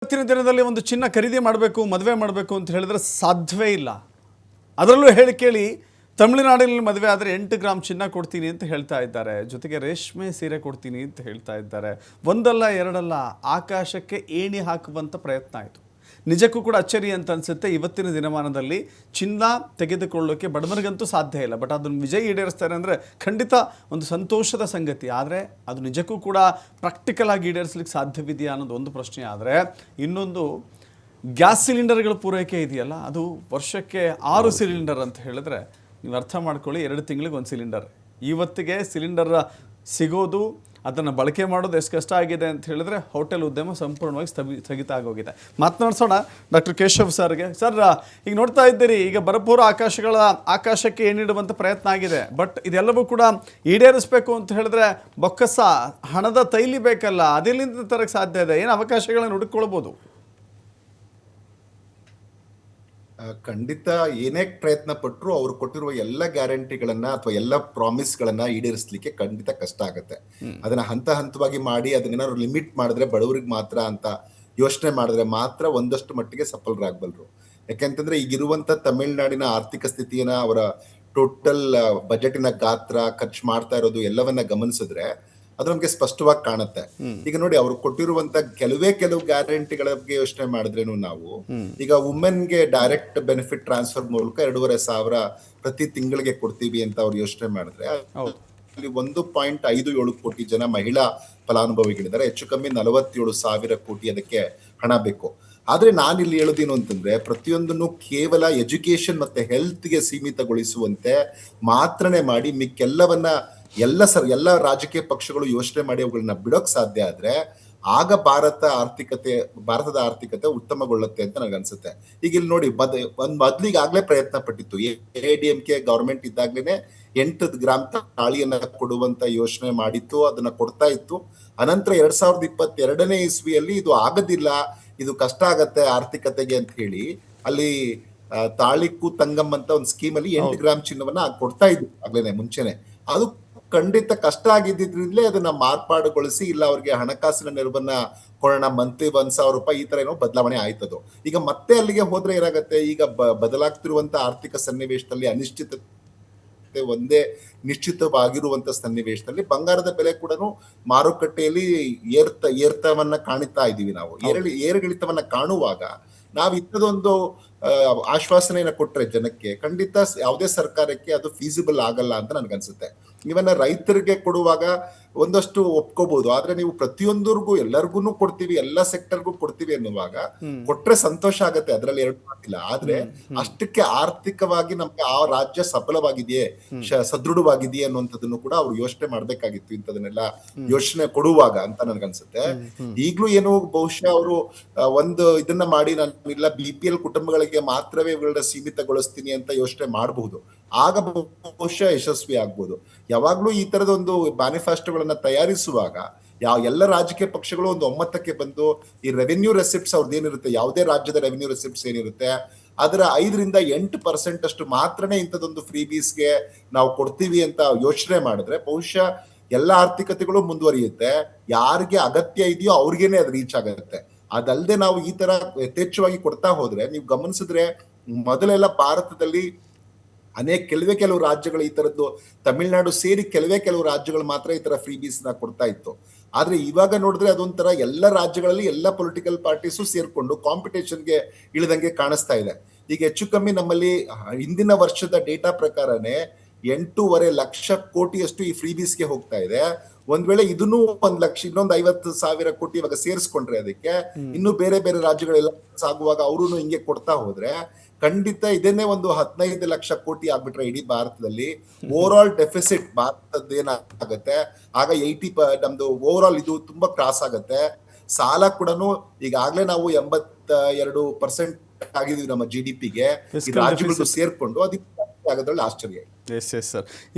ಇವತ್ತಿನ ದಿನದಲ್ಲಿ ಒಂದು ಚಿನ್ನ ಖರೀದಿ ಮಾಡಬೇಕು, ಮದುವೆ ಮಾಡಬೇಕು ಅಂತ ಹೇಳಿದ್ರೆ ಸಾಧ್ಯವೇ ಇಲ್ಲ. ಅದರಲ್ಲೂ ಹೇಳಿ ಕೇಳಿ ತಮಿಳುನಾಡಿನಲ್ಲಿ ಮದುವೆ ಆದರೆ 8 ಗ್ರಾಮ್ ಚಿನ್ನ ಕೊಡ್ತೀನಿ ಅಂತ ಹೇಳ್ತಾ ಇದ್ದಾರೆ. ಜೊತೆಗೆ ರೇಷ್ಮೆ ಸೀರೆ ಕೊಡ್ತೀನಿ ಅಂತ ಹೇಳ್ತಾ ಇದ್ದಾರೆ. ಒಂದಲ್ಲ ಎರಡಲ್ಲ, ಆಕಾಶಕ್ಕೆ ಏಣಿ ಹಾಕುವಂಥ ಪ್ರಯತ್ನ ಆಯಿತು. ನಿಜಕ್ಕೂ ಕೂಡ ಅಚ್ಚರಿ ಅಂತ ಅನಿಸುತ್ತೆ. ಇವತ್ತಿನ ದಿನಮಾನದಲ್ಲಿ ಚಿನ್ನ ತೆಗೆದುಕೊಳ್ಳೋಕ್ಕೆ ಬಡವರಿಗಂತೂ ಸಾಧ್ಯ ಇಲ್ಲ. ಬಟ್ ಅದನ್ನು ವಿಜಯ್ ಈಡೇರಿಸ್ತಾರೆ ಅಂದರೆ ಖಂಡಿತ ಒಂದು ಸಂತೋಷದ ಸಂಗತಿ. ಆದರೆ ಅದು ನಿಜಕ್ಕೂ ಕೂಡ ಪ್ರಾಕ್ಟಿಕಲ್ ಆಗಿ ಈಡೇರಿಸಲಿಕ್ಕೆ ಸಾಧ್ಯವಿದೆಯಾ ಅನ್ನೋದು ಒಂದು ಪ್ರಶ್ನೆ. ಆದರೆ ಇನ್ನೊಂದು, ಗ್ಯಾಸ್ ಸಿಲಿಂಡರ್ಗಳ ಪೂರೈಕೆ ಇದೆಯಲ್ಲ, ಅದು ವರ್ಷಕ್ಕೆ 6 ಸಿಲಿಂಡರ್ ಅಂತ ಹೇಳಿದ್ರೆ ನೀವು ಅರ್ಥ ಮಾಡ್ಕೊಳ್ಳಿ, 2 ತಿಂಗಳಿಗೆ ಒಂದು ಸಿಲಿಂಡರ್. ಇವತ್ತಿಗೆ ಸಿಲಿಂಡರ್ ಸಿಗೋದು, ಅದನ್ನು ಬಳಕೆ ಮಾಡೋದು ಎಷ್ಟು ಕಷ್ಟ ಆಗಿದೆ ಅಂತ ಹೇಳಿದ್ರೆ ಹೋಟೆಲ್ ಉದ್ಯಮ ಸಂಪೂರ್ಣವಾಗಿ ಸ್ಥಗಿತ ಆಗೋಗಿದೆ. ಮಾತನಾಡಿಸೋಣ ಡಾಕ್ಟರ್ ಕೇಶವ್ ಸರ್ಗೆ. ಸರ್, ಈಗ ನೋಡ್ತಾ ಇದ್ದೀರಿ, ಈಗ ಭರಪೂರ ಆಕಾಶಕ್ಕೆ ಏನಿಡುವಂಥ ಪ್ರಯತ್ನ ಆಗಿದೆ. ಬಟ್ ಇದೆಲ್ಲವೂ ಕೂಡ ಈಡೇರಿಸಬೇಕು ಅಂತ ಹೇಳಿದ್ರೆ ಬೊಕ್ಕಸ ಹಣದ ತೈಲಿ ಬೇಕಲ್ಲ, ಅದೆಲ್ಲಿಂದ ತರಕ್ಕೆ ಸಾಧ್ಯ ಇದೆ? ಏನು ಅವಕಾಶಗಳನ್ನು ಹುಡುಕೊಳ್ಬೋದು? ಖಂಡಿತ ಏನೇ ಪ್ರಯತ್ನ ಪಟ್ಟರು ಅವ್ರು ಕೊಟ್ಟಿರುವ ಎಲ್ಲ ಗ್ಯಾರಂಟಿಗಳನ್ನ ಅಥವಾ ಎಲ್ಲ ಪ್ರಾಮಿಸ್ಗಳನ್ನ ಈಡೇರಿಸಲಿಕ್ಕೆ ಖಂಡಿತ ಕಷ್ಟ ಆಗುತ್ತೆ. ಅದನ್ನ ಹಂತ ಹಂತವಾಗಿ ಮಾಡಿ ಅದನ್ನೇನಾದ್ರು ಲಿಮಿಟ್ ಮಾಡಿದ್ರೆ ಬಡವರಿಗೆ ಮಾತ್ರ ಅಂತ ಯೋಚನೆ ಮಾಡಿದ್ರೆ ಮಾತ್ರ ಒಂದಷ್ಟು ಮಟ್ಟಿಗೆ ಸಫಲರಾಗಬಲ್ಲರು. ಯಾಕೆಂತಂದ್ರೆ ಈಗಿರುವಂತ ತಮಿಳುನಾಡಿನ ಆರ್ಥಿಕ ಸ್ಥಿತಿಯನ್ನ, ಅವರ ಟೋಟಲ್ ಬಜೆಟಿನ ಗಾತ್ರ, ಖರ್ಚು ಮಾಡ್ತಾ ಇರೋದು ಎಲ್ಲವನ್ನ ಗಮನಿಸಿದ್ರೆ ಅದು ನಮ್ಗೆ ಸ್ಪಷ್ಟವಾಗಿ ಕಾಣುತ್ತೆ. ಈಗ ನೋಡಿ, ಅವ್ರು ಕೊಟ್ಟಿರುವಂತ ಕೆಲವು ಗ್ಯಾರಂಟಿಗಳ ಬಗ್ಗೆ ಯೋಚನೆ ಮಾಡಿದ್ರೇನು ನಾವು ಈಗ ವುಮೆನ್ಗೆ ಡೈರೆಕ್ಟ್ ಬೆನಿಫಿಟ್ ಟ್ರಾನ್ಸ್ಫರ್ ಮೂಲಕ 2,500 ಪ್ರತಿ ತಿಂಗಳಿಗೆ ಕೊಡ್ತೀವಿ ಅಂತ ಅವ್ರು ಯೋಚನೆ ಮಾಡಿದ್ರೆ ಅಲ್ಲಿ 1.57 ಕೋಟಿ ಜನ ಮಹಿಳಾ ಫಲಾನುಭವಿಗಳಿದ್ದಾರೆ. ಹೆಚ್ಚು ಕಮ್ಮಿ 47,000 ಕೋಟಿ ಅದಕ್ಕೆ ಹಣ ಬೇಕು. ಆದ್ರೆ ನಾನಿಲ್ಲಿ ಹೇಳೋದೇನು ಅಂತಂದ್ರೆ, ಪ್ರತಿಯೊಂದನ್ನು ಕೇವಲ ಎಜುಕೇಶನ್ ಮತ್ತೆ ಹೆಲ್ತ್ಗೆ ಸೀಮಿತಗೊಳಿಸುವಂತೆ ಮಾತ್ರನೇ ಮಾಡಿ ಮಿಕ್ಕೆಲ್ಲವನ್ನ ಎಲ್ಲ ರಾಜಕೀಯ ಪಕ್ಷಗಳು ಯೋಚನೆ ಮಾಡಿ ಅವುಗಳನ್ನ ಬಿಡೋಕ್ ಸಾಧ್ಯ ಆದ್ರೆ ಆಗ ಭಾರತದ ಆರ್ಥಿಕತೆ ಉತ್ತಮಗೊಳ್ಳುತ್ತೆ ಅಂತ ನನಗೆ ಅನ್ಸುತ್ತೆ. ಈಗ ಇಲ್ಲಿ ನೋಡಿ, ಮೊದ್ಲಿಗಾಗ್ಲೇ ಪ್ರಯತ್ನ ಪಟ್ಟಿತ್ತು. ADMK ಗವರ್ಮೆಂಟ್ ಇದ್ದಾಗ್ಲೇನೆ 8 ಗ್ರಾಮ್ ತಾಳಿಯನ್ನ ಕೊಡುವಂತ ಯೋಚನೆ ಮಾಡಿತ್ತು, ಅದನ್ನ ಕೊಡ್ತಾ ಇತ್ತು. ಅನಂತರ 2022ನೇ ಇಸ್ವಿಯಲ್ಲಿ ಇದು ಆಗೋದಿಲ್ಲ, ಇದು ಕಷ್ಟ ಆಗತ್ತೆ ಆರ್ಥಿಕತೆಗೆ ಅಂತ ಹೇಳಿ ಅಲ್ಲಿ ತಾಳಿಕ್ಕು ತಂಗಮ್ ಅಂತ ಒಂದು ಸ್ಕೀಮ್ ಅಲ್ಲಿ 8 ಗ್ರಾಮ್ ಚಿನ್ನವನ್ನ ಕೊಡ್ತಾ ಇದ್ರು ಆಗ್ಲೇನೆ ಮುಂಚೆನೆ. ಅದು ಖಂಡಿತ ಕಷ್ಟ ಆಗಿದ್ದಿದ್ರಿಂದಲೇ ಅದನ್ನ ಮಾರ್ಪಾಡುಗೊಳಿಸಿ, ಇಲ್ಲ ಅವ್ರಿಗೆ ಹಣಕಾಸಿನ ನೆರವನ್ನ ಕೊಡೋಣ, ಮಂತ್ಲಿ 1,000 ರೂಪಾಯಿ ಈ ತರ ಏನೋ ಬದಲಾವಣೆ ಆಯ್ತದು. ಈಗ ಮತ್ತೆ ಅಲ್ಲಿಗೆ ಹೋದ್ರೆ ಏನಾಗತ್ತೆ, ಈಗ ಬದಲಾಗ್ತಿರುವಂತ ಆರ್ಥಿಕ ಸನ್ನಿವೇಶದಲ್ಲಿ ಅನಿಶ್ಚಿತತೆ ಒಂದೇ ನಿಶ್ಚಿತವಾಗಿರುವಂತ ಸನ್ನಿವೇಶದಲ್ಲಿ ಬಂಗಾರದ ಬೆಲೆ ಕೂಡ ಮಾರುಕಟ್ಟೆಯಲ್ಲಿ ಏರ್ತವನ್ನ ಕಾಣುತ್ತಾ ಇದೀವಿ ನಾವು. ಏರಿಳಿತವನ್ನ ಕಾಣುವಾಗ ನಾವು ಇಂಥದೊಂದು ಆಶ್ವಾಸನೆಯನ್ನ ಕೊಟ್ರೆ ಜನಕ್ಕೆ ಖಂಡಿತ ಯಾವುದೇ ಸರ್ಕಾರಕ್ಕೆ ಅದು ಫೀಸಿಬಲ್ ಆಗಲ್ಲ ಅಂತ ನನ್ಗನ್ಸುತ್ತೆ. ಇವನ್ನ ರೈತರಿಗೆ ಕೊಡುವಾಗ ಒಂದಷ್ಟು ಒಪ್ಕೋಬಹುದು, ಆದ್ರೆ ನೀವು ಪ್ರತಿಯೊಂದರಿಗೂ ಎಲ್ಲರಿಗೂ ಕೊಡ್ತೀವಿ, ಎಲ್ಲ ಸೆಕ್ಟರ್ಗೂ ಕೊಡ್ತೀವಿ ಅನ್ನುವಾಗ ಕೊಟ್ರೆ ಸಂತೋಷ ಆಗತ್ತೆ, ಅದ್ರಲ್ಲಿ ಎರಡು ಮಾತಿಲ್ಲ. ಆದ್ರೆ ಅಷ್ಟಕ್ಕೆ ಆರ್ಥಿಕವಾಗಿ ನಮ್ಗೆ ಆ ರಾಜ್ಯ ಸಫಲವಾಗಿದೆಯೇ, ಸದೃಢವಾಗಿದೆಯೇ ಅನ್ನುವಂಥದ್ದನ್ನು ಕೂಡ ಅವ್ರು ಯೋಚನೆ ಮಾಡ್ಬೇಕಾಗಿತ್ತು ಇಂಥದನ್ನೆಲ್ಲ ಯೋಚನೆ ಕೊಡುವಾಗ ಅಂತ ನನ್ಗನ್ಸುತ್ತೆ. ಈಗ್ಲೂ ಏನು ಬಹುಶಃ ಅವರು ಒಂದು ಇದನ್ನ ಮಾಡಿ, ನಾನು ಇಲ್ಲ BPL ಕುಟುಂಬಗಳಿಗೆ ಮಾತ್ರವೇ ಇವುಗಳನ್ನ ಸೀಮಿತಗೊಳಿಸ್ತೀನಿ ಅಂತ ಯೋಚನೆ ಮಾಡಬಹುದು, ಆಗ ಬಹುಶಃ ಯಶಸ್ವಿ ಆಗ್ಬೋದು. ಯಾವಾಗ್ಲೂ ಈ ತರದ ಒಂದು ಮ್ಯಾನಿಫೆಸ್ಟೋಗಳನ್ನ ತಯಾರಿಸುವಾಗ ಎಲ್ಲ ರಾಜಕೀಯ ಪಕ್ಷಗಳು ಒಂದು ಒಮ್ಮತಕ್ಕೆ ಬಂದು ಈ ರೆವೆನ್ಯೂ ರೆಸಿಪ್ಟ್ಸ್ ಅವ್ರದ್ದೇನಿರುತ್ತೆ, ಯಾವುದೇ ರಾಜ್ಯದ ರೆವೆನ್ಯೂ ರೆಸಿಪ್ಟ್ಸ್ ಏನಿರುತ್ತೆ ಅದರ 5% ಅಷ್ಟು ಮಾತ್ರನೇ ಇಂಥದೊಂದು ಫ್ರೀ ಬೀಸ್ಗೆ ನಾವು ಕೊಡ್ತೀವಿ ಅಂತ ಯೋಚನೆ ಮಾಡಿದ್ರೆ ಬಹುಶಃ ಎಲ್ಲ ಆರ್ಥಿಕತೆಗಳು ಮುಂದುವರಿಯುತ್ತೆ. ಯಾರಿಗೆ ಅಗತ್ಯ ಇದೆಯೋ ಅವ್ರಿಗೇನೆ ಅದು ರೀಚ್ ಆಗುತ್ತೆ. ಅದಲ್ಲದೆ ನಾವು ಈ ತರ ಯಥೇಚ್ಛವಾಗಿ ಕೊಡ್ತಾ ಹೋದ್ರೆ, ನೀವು ಗಮನಿಸಿದ್ರೆ ಮೊದಲೆಲ್ಲ ಭಾರತದಲ್ಲಿ ಕೆಲವು ರಾಜ್ಯಗಳು ಈ ತರದ್ದು, ತಮಿಳುನಾಡು ಸೇರಿ ಕೆಲವು ರಾಜ್ಯಗಳು ಮಾತ್ರ ಈ ತರ ಫ್ರೀ ಬೀಸ್ ನ ಕೊಡ್ತಾ ಇತ್ತು. ಆದ್ರೆ ಇವಾಗ ನೋಡಿದ್ರೆ ಅದೊಂಥರ ಎಲ್ಲ ರಾಜ್ಯಗಳಲ್ಲಿ ಎಲ್ಲ ಪೊಲಿಟಿಕಲ್ ಪಾರ್ಟೀಸು ಸೇರ್ಕೊಂಡು ಕಾಂಪಿಟೇಷನ್ಗೆ ಇಳಿದಂಗೆ ಕಾಣಿಸ್ತಾ ಇದೆ. ಈಗ ಹೆಚ್ಚು ಕಮ್ಮಿ ನಮ್ಮಲ್ಲಿ ಹಿಂದಿನ ವರ್ಷದ ಡೇಟಾ ಪ್ರಕಾರನೇ 8.5 ಲಕ್ಷ ಕೋಟಿಯಷ್ಟು ಈ ಫ್ರೀ ಬೀಸ್ಗೆ ಹೋಗ್ತಾ ಇದೆ. ಒಂದ್ ವೇಳೆ ಇದನ್ನು 1 ಲಕ್ಷ, ಇನ್ನೊಂದು 50,000 ಕೋಟಿ ಇವಾಗ ಸೇರಿಸ್ಕೊಂಡ್ರೆ ಅದಕ್ಕೆ ಇನ್ನು ಬೇರೆ ಸಾಗುವಾಗ ಅವರು ಹಿಂಗೆ ಕೊಡ್ತಾ ಹೋದ್ರೆ ಖಂಡಿತ ಇದನ್ನೇ ಒಂದು 15 ಲಕ್ಷ ಕೋಟಿ ಆಗ್ಬಿಟ್ರೆ ಇಡೀ ಭಾರತದಲ್ಲಿ ಓವರ್ ಆಲ್ ಡೆಫಿಸಿಟ್ ಭಾರತದ ಏನಾಗತ್ತೆ, ಆಗ 80 ನಮ್ದು ಓವರ್ ಆಲ್ ಇದು ತುಂಬಾ ಕ್ರಾಸ್ ಆಗತ್ತೆ. ಸಾಲ ಕೂಡ ಈಗಾಗ್ಲೇ ನಾವು 82% ಆಗಿದೀವಿ ನಮ್ಮ GDPಗೆ, ಈ ರಾಜ್ಯಗಳು ಸೇರ್ಕೊಂಡು ಅದಕ್ಕೆ ಆಗೋದ್ರಲ್ಲಿ ಆಶ್ಚರ್ಯ. Yes sir.